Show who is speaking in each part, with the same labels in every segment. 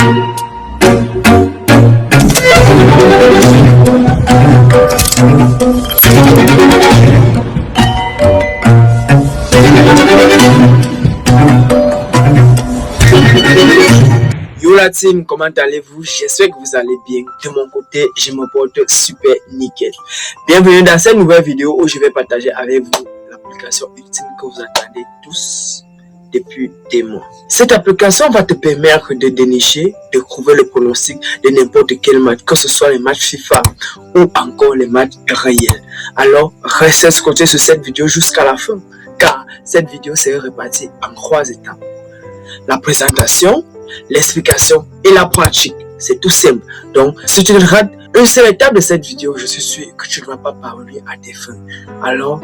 Speaker 1: Yo la team, comment allez-vous? J'espère que vous allez bien. De mon côté, je me porte super nickel. Bienvenue dans cette nouvelle vidéo où je vais partager avec vous l'application ultime que vous attendez tous depuis des mois. Cette application va te permettre de dénicher, de trouver le pronostic de n'importe quel match, que ce soit les matchs FIFA ou encore les matchs réels. Alors, restez scotché sur cette vidéo jusqu'à la fin, car cette vidéo sera répartie en 3 étapes. La présentation, l'explication et la pratique. C'est tout simple. Donc, si tu rates une seule étape de cette vidéo, je suis sûr que tu ne vas pas parvenir à tes fins. Alors,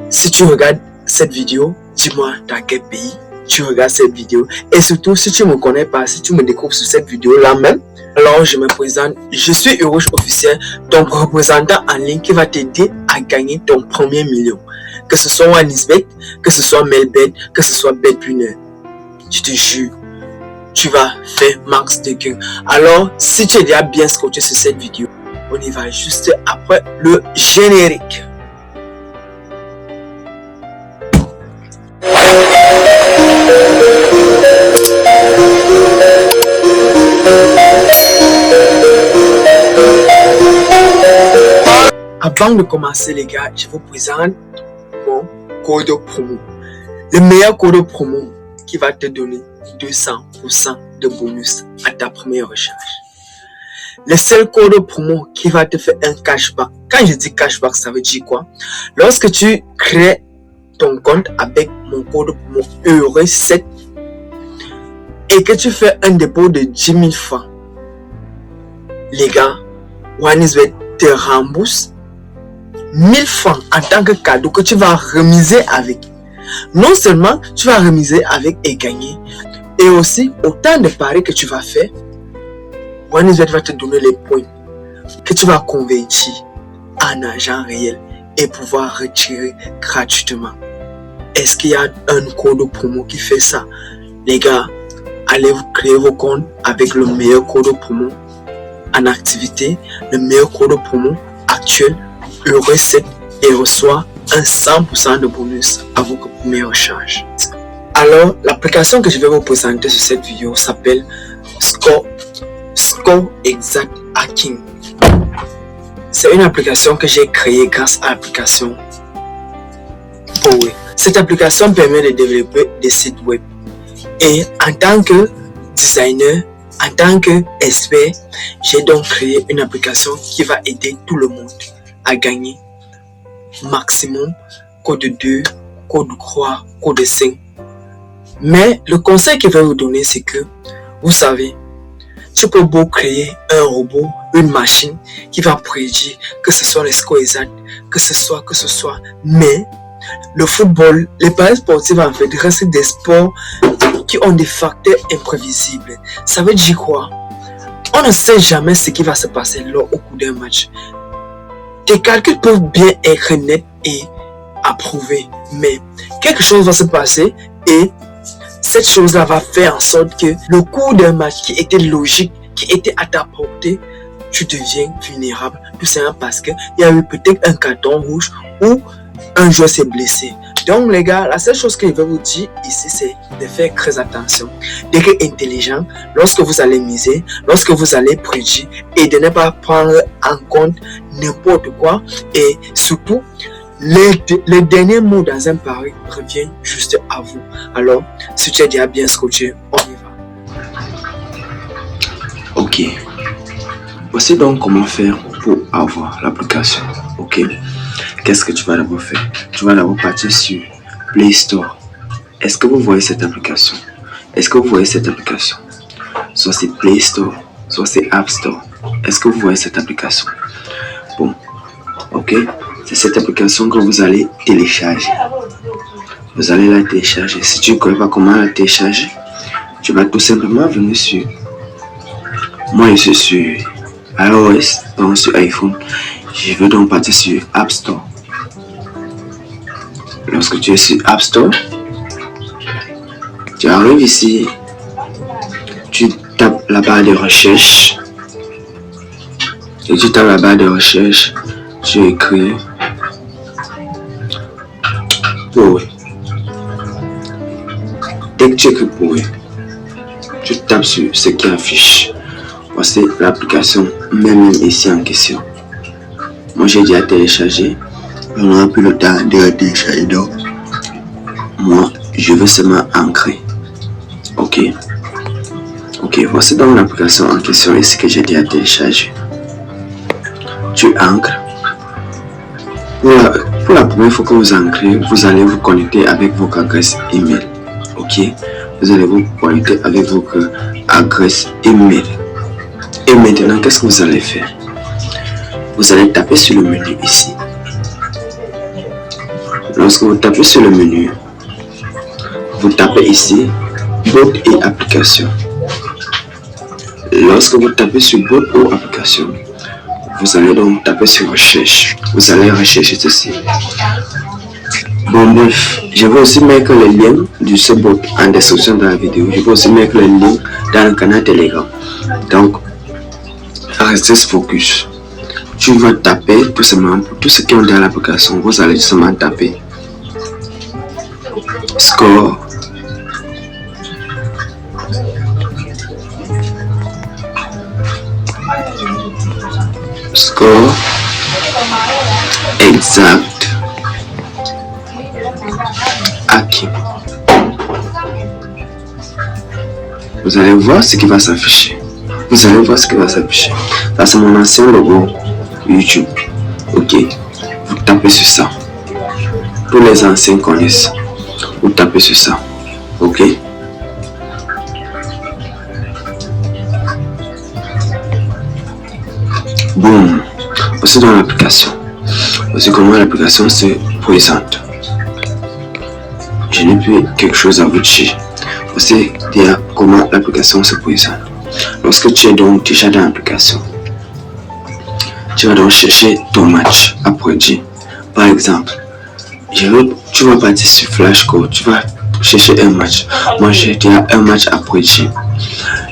Speaker 1: si tu regardes cette vidéo, dis-moi dans quel pays tu regardes cette vidéo. Et surtout, si tu ne me connais pas, si tu me découvres sur cette vidéo-là même, alors je me présente. Je suis Urush Officiel, ton représentant en ligne qui va t'aider à gagner ton premier million. Que ce soit OneXBet, que ce soit Melbet, que ce soit BetWinner. Je te jure, tu vas faire max de gains. Alors, si tu es déjà bien scotché sur cette vidéo, on y va juste après le générique. Avant de commencer les gars, je vous présente mon code promo. Le meilleur code promo qui va te donner 200% de bonus à ta première recharge. Le seul code promo qui va te faire un cashback. Quand je dis cashback, ça veut dire quoi? Lorsque tu crées ton compte avec mon code promo EURE7 et que tu fais un dépôt de 10 000 francs, les gars, OneXBet te rembourse 1000 francs en tant que cadeau que tu vas remiser avec. Non seulement tu vas remiser avec et gagner, et aussi autant de paris que tu vas faire, OneXBet va te donner les points que tu vas convertir en argent réel et pouvoir retirer gratuitement. Est-ce qu'il y a un code promo qui fait ça? Les gars, allez vous créer vos comptes avec le meilleur code promo en activité, le meilleur code promo actuel, EURE7, et reçoit un 100% de bonus à vos premières recharges. Alors, l'application que je vais vous présenter sur cette vidéo s'appelle Score Exact Hacking. C'est une application que j'ai créée grâce à l'application Power. Cette application permet de développer des sites web. Et en tant que designer, en tant qu'expert, j'ai donc créé une application qui va aider tout le monde à gagner maximum code 2, code 3, code 5. Mais le conseil que je vais vous donner, c'est que, vous savez, tu peux beau créer un robot, une machine qui va prédire que ce soit les scores exacts, que ce soit, mais le football, les paris sportifs en fait restent des sports qui ont des facteurs imprévisibles. Ça veut dire quoi? On ne sait jamais ce qui va se passer lors au cours d'un match. Tes calculs peuvent bien être nets et approuvés, mais quelque chose va se passer et cette chose-là va faire en sorte que le cours d'un match qui était logique, qui était à ta portée, tu deviens vulnérable. Tout simplement parce qu'il y a eu peut-être un carton rouge ou un joueur s'est blessé. Donc les gars, la seule chose que je vais vous dire ici, c'est de faire très attention, d'être intelligent lorsque vous allez miser, lorsque vous allez prédire, et de ne pas prendre en compte n'importe quoi. Et surtout, le dernier mot dans un pari revient juste à vous. Alors, si tu es déjà bien scotché, on y va.
Speaker 2: Ok. Voici donc comment faire pour avoir l'application. Ok. Qu'est-ce que tu vas d'abord faire? Tu vas d'abord partir sur Play Store. Est-ce que vous voyez cette application? Soit c'est Play Store, soit c'est App Store. Est-ce que vous voyez cette application? Bon, ok. C'est cette application que vous allez télécharger. Vous allez la télécharger. Si tu ne connais pas comment la télécharger, tu vas tout simplement venir sur... Moi, je suis sur iOS, donc sur iPhone. Je veux donc partir sur App Store. Lorsque tu es sur App Store, tu arrives ici, tu tapes la barre de recherche. Et tu tapes la barre de recherche, tu écris Poe. Dès que tu écris Poe, tu tapes sur ce qui affiche. Voici l'application même ici en question. Moi j'ai déjà téléchargé. On n'aura plus le temps de la télécharger. Donc, moi je veux seulement ancrer. Ok, voici donc l'application en question ici que j'ai déjà téléchargé. Tu ancres. Pour la première fois que vous ancrez, vous allez vous connecter avec votre adresse email. Ok, vous allez vous connecter avec votre adresse email. Et maintenant, qu'est-ce que vous allez faire? Vous allez taper sur le menu ici. Lorsque vous tapez sur le menu, vous tapez ici bot et application. Lorsque vous tapez sur bot ou application, vous allez donc taper sur recherche. Vous allez rechercher ceci. Bon bref, je vais aussi mettre le lien de ce bot en description de la vidéo. Je vais aussi mettre le lien dans le canal Telegram. Donc, restez focus. Tu vas taper tout simplement pour tous ceux qui ont dans l'application. Vous allez seulement taper score exact Hakim. Vous allez voir ce qui va s'afficher. Ça c'est mon ancien logo YouTube. Ok, vous tapez sur ça. Tous les anciens connaissent. Vous tapez sur ça. Ok. Boum. Voici dans l'application. Voici comment l'application se présente. Je n'ai plus quelque chose à vous dire. Voici déjà comment l'application se présente. Lorsque tu es donc déjà dans l'application, tu vas donc chercher ton match à produire. Par exemple, tu vas partir sur Flashcore, tu vas chercher un match. Moi j'ai déjà un match à produire.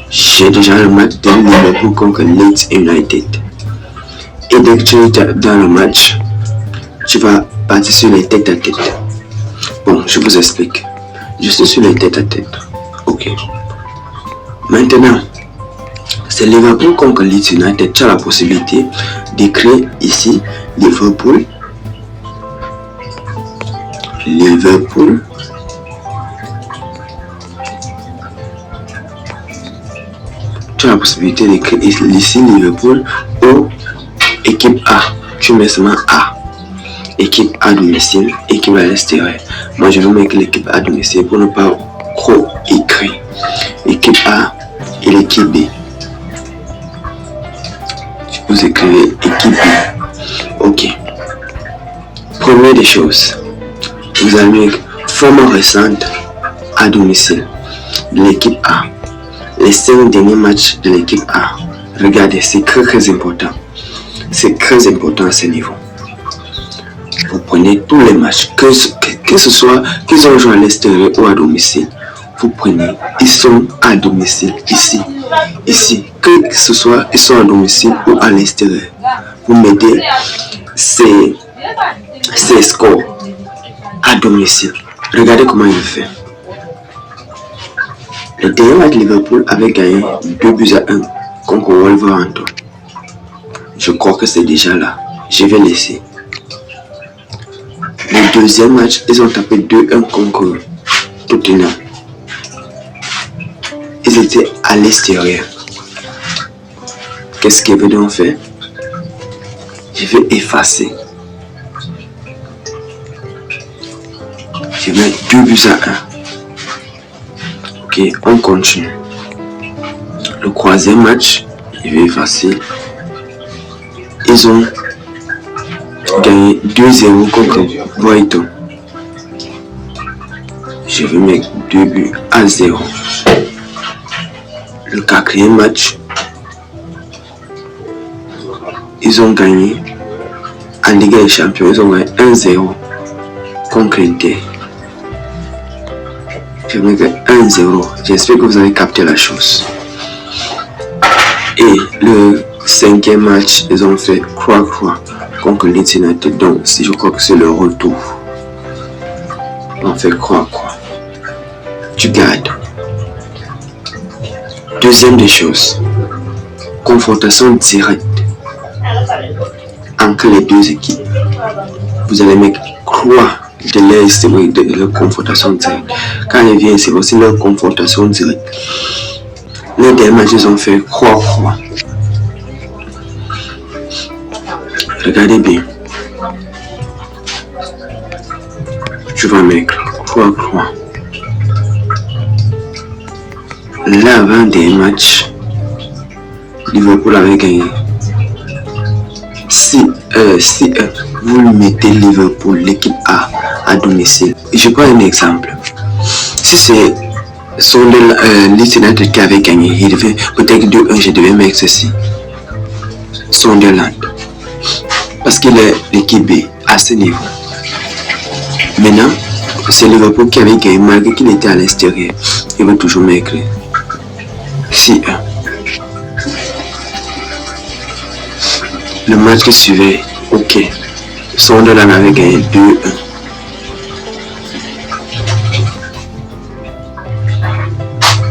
Speaker 2: J'ai déjà le match de Liverpool contre Leeds United. Et dès que tu es dans le match, tu vas partir sur les têtes à tête. Bon, je vous explique. Je suis sur les têtes à tête. Ok. Maintenant, c'est Liverpool contre Leeds United. Tu as la possibilité d'écrire ici Liverpool. Tu as la possibilité d'écrire ici Liverpool ou équipe A. Tu mets seulement A. Équipe à domicile, équipe à l'extérieur. Moi je vais mettre l'équipe à domicile pour ne pas trop écrire. Équipe A et l'équipe B. Vous écrivez équipe B. Ok. Première des choses, vous allez mettre forme récente à domicile de l'équipe A. Les 5 derniers matchs de l'équipe A. Regardez, c'est très important. C'est très important à ce niveau. Vous prenez tous les matchs, que ce soit qu'ils ont joué à l'extérieur ou à domicile. Vous prenez, ils sont à domicile ici, que ce soit ils sont à domicile ou à l'extérieur. Vous mettez ces scores à domicile. Regardez comment il fait. Le dernier match de Liverpool avait gagné 2-1 contre Wolverhampton. Je crois que c'est déjà là. Je vais laisser. Le deuxième match, ils ont tapé 2-1 contre Tottenham. Ils étaient à l'extérieur. Qu'est-ce qu'ils veulent donc faire? Je vais effacer. Je vais mettre 2-1. Ok, on continue. Le troisième match, je vais effacer. Ils ont gagné 2-0 contre Brighton. Je vais mettre 2-0. Le quatrième match, ils ont gagné en Ligue des Champions. Ils ont gagné 1-0 contre Inter. Je vais mettre 1-0. J'espère que vous avez capté la chose. Et le 5e match, ils ont fait croix-croix contre Leeds United. Donc, si je crois que c'est le retour, on fait croix-croix. Tu gardes. Deuxième des choses, confrontation directe entre les deux équipes. Vous allez mettre croix de leur confrontation directe. Quand ils viennent, c'est aussi leur confrontation directe. Les derniers matchs, ils ont fait croix-croix. Regardez bien. Tu vas mettre croix-croix. L'avant-dernier match, Liverpool avait gagné. Si vous mettez Liverpool, l'équipe A, à domicile, je prends un exemple. Si c'est Leeds United qui avait gagné, il devait peut-être 2-1, je devais mettre ceci. Sunderland. Parce qu'il est l'équipe B à ce niveau. Maintenant, c'est Liverpool qui avait gagné malgré qu'il était à l'extérieur. Il va toujours mettre 6-1. Le match qui suivait, ok. Sunderland avait gagné 2-1.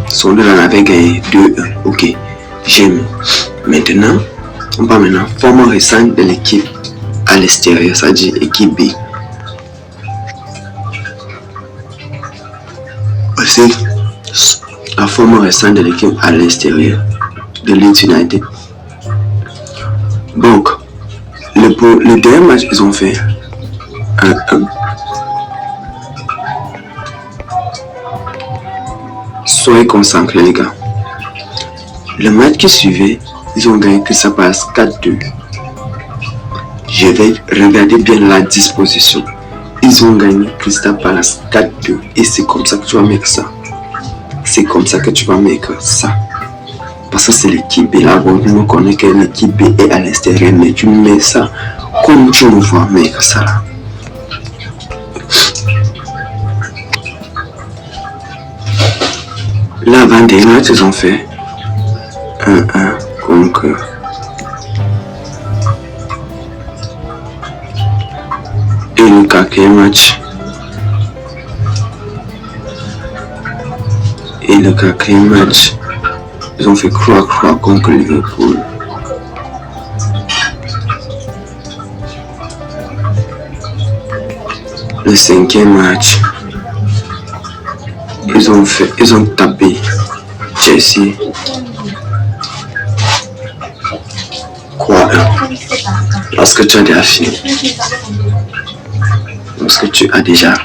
Speaker 2: Sunderland avait gagné 2-1. Ok. J'aime. Maintenant, on va maintenant forme récente de l'équipe à l'extérieur, c'est-à-dire équipe B. Aussi, la forme récente de l'équipe à l'extérieur de Leeds United. Donc, le dernier match, ils ont fait 1-1. Soyez concentrés, les gars. Le match qui suivait, ils ont gagné que ça passe 4-2. Je vais regarder bien la disposition. Ils ont gagné Crystal Palace 4-2. Et c'est comme ça que tu vas mettre ça. C'est comme ça que tu vas mettre ça. Parce que c'est l'équipe B. Là, bon, nous connaissons que l'équipe B est à l'extérieur. Mais tu mets ça comme tu nous vois mettre ça là. L'avant-dernier match, ils ont fait 1-1 contre et le quatrième match. Ils ont fait croix-croix contre Liverpool. Le 5e match, ils ont tapé Chelsea. Quoi? Lorsque tu as déjà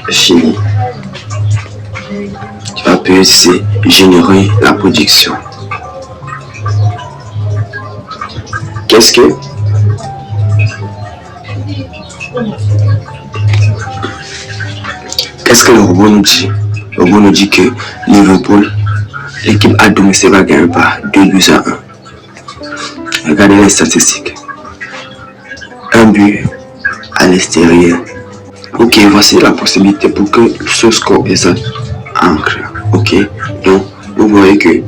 Speaker 2: fini. Tu vas appuyer ici, générer la production. Qu'est-ce que le robot nous dit? Le robot nous dit que Liverpool, l'équipe à domicile va gagner par 2-1. Regardez les statistiques. Un but à l'extérieur. Ok, voici la possibilité pour que ce score exact ancre. Ok, donc vous voyez que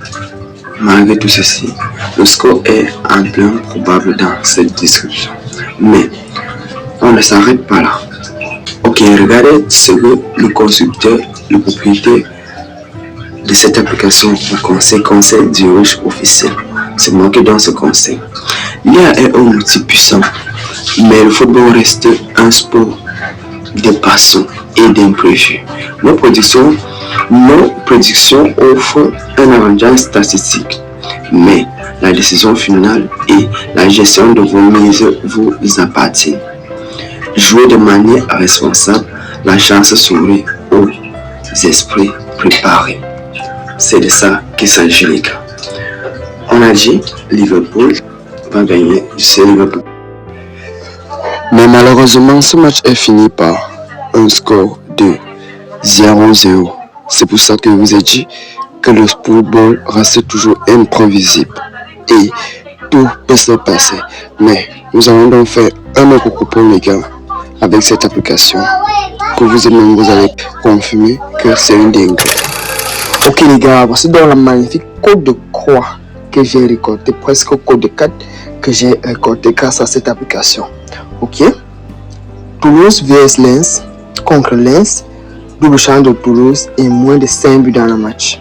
Speaker 2: malgré tout ceci, le score est en plein probable dans cette description. Mais on ne s'arrête pas là. Ok, regardez ce que le constructeur, le propriétaire de cette application vous conseille du riche officiel. C'est moi qui donne ce conseil. L'IA est un outil puissant, mais le football reste un sport de passion et d'imprévu. Nos prédictions offrent un avantage statistique, mais la décision finale et la gestion de vos mises vous appartiennent. Jouez de manière responsable, la chance sourit aux esprits préparés. C'est de ça qu'il s'agit, les gars. On a dit Liverpool va gagner, c'est Liverpool. Mais malheureusement, ce match est fini par un score de 0-0. C'est pour ça que je vous ai dit que le football reste toujours imprévisible et tout peut se passer. Mais nous allons donc faire un autre propos, les gars, avec cette application que vous allez confirmer que c'est une dingue. Ok les gars, voici donc la magnifique code de croix
Speaker 1: que j'ai récolté, presque au code 4 que j'ai récolté grâce à cette application. Ok. Toulouse vs Lens, contre Lens, double chance de Toulouse et moins de 5 buts dans le match.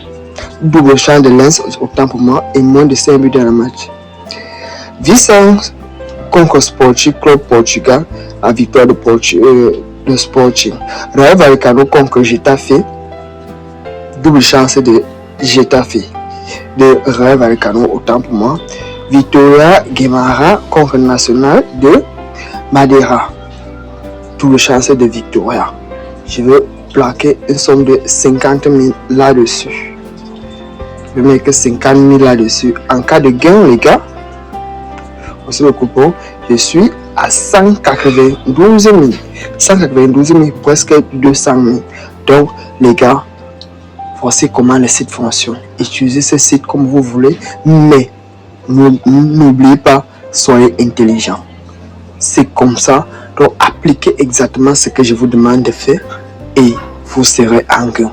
Speaker 1: Double chance de Lens, autant pour moi, et moins de 5 buts dans le match. Vicence contre Sporting Club Portugal, à victoire de Sporting. Rayo Vallecano contre Getafe, double chance de Getafe. De Rayo Vallecano, autant pour moi. Victoria Guimara contre Nacional de Madeira, double chance de Victoria. Je veux plaquer une somme de 50 000 là-dessus. Je vais mettre 50 000 là-dessus. En cas de gain, les gars, voici le coupon. Je suis à 192 000. 192 000, presque 200 000. Donc, les gars, voici comment le site fonctionne. Utilisez ce site comme vous voulez, mais n'oubliez pas, soyez intelligent. C'est comme ça. Donc, appliquez exactement ce que je vous demande de faire et vous serez en gain.